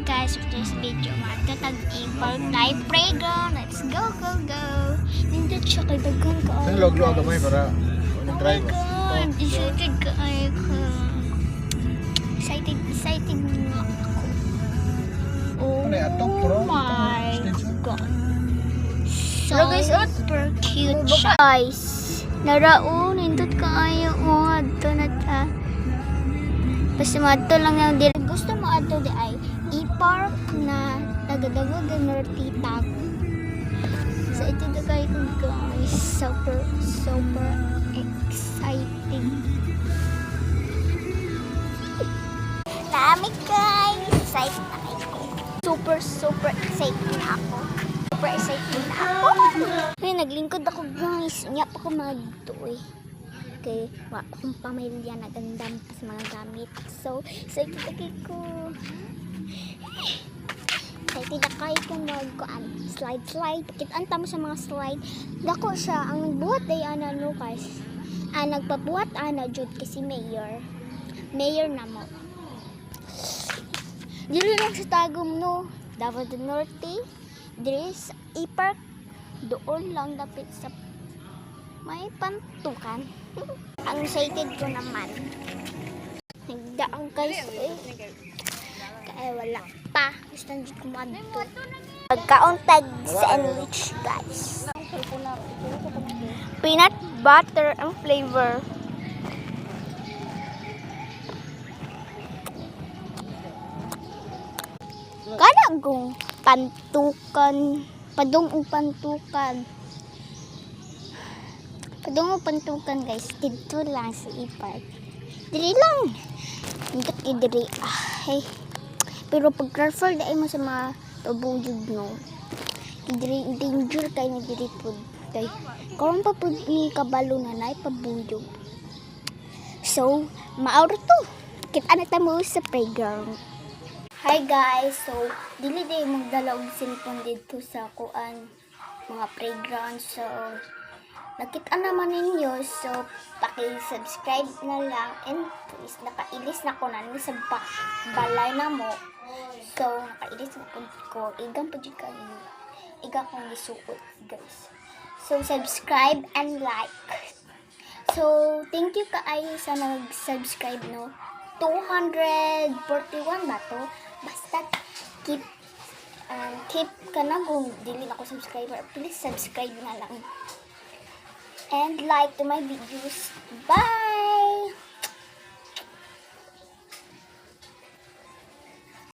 guys, for this video, magtatag-ibang live playground. Let's go, go, go. Nindot siya kay dagang ka. Saan log-log gamay para Oh my drive? God, excited ka ay ka. Excited na ako. Oh Ano yung atop, bro? my Extension? God. So super cute siya. Guys, naraon, nindot ka ayaw mo. Ato na ta. Basta mato lang yung dire. Gusto mo ato di ay i-park na tagadagog ng tita. So ito na kayo guys. Super exciting. Dami guys. Excited na ako. Super excited na ako. Super excited na ako. Ay, naglingkod ako guys. Nga pa ko magdo eh. Okay, wala akong pamilya na gandam sa mga gamit. So, excited ako. Excited na kayo kung slide. Kita mo sa mga slide. Dako siya. Ang nagbuhat ay no guys. Nagpabuhat jud kasi mayor. Mayor na mo. Dili lang sa Tagum no. Davao del Norte. Dili sa i-park. Doon lang dapit sa may pantukan. Ang excited ko naman. Nagdaang guys eh. Kaya wala pa. Gusto nyo kumadto. Pagkauntag sandwich guys. Peanut butter ang flavor. Kada gong pantukan. Padung pantukan. Padung pantukan guys. Dito lang sa i-park. Dili lang. Hindi diri. Ay. Pero pag careful dahil mo sa mga tabuyog no. Diri danger kay na diri pod. Kay karon pa pod ni kabalo na nay pabuyog. So, maor to. Kita na ta mo sa playground. Hi guys. So, dili day magdala og cellphone dito sa kuan mga playground. So, nakita naman ninyo, so paki-subscribe na lang and please nakailis na ko na sa balay na mo. So nakailis na ko igang pa kayo igang kong isuot guys. So subscribe and like. So thank you kaayo sa nag-subscribe no. 241 ba to? Basta keep ka na kung dili ako subscriber, please subscribe na lang. And like to my videos. Bye!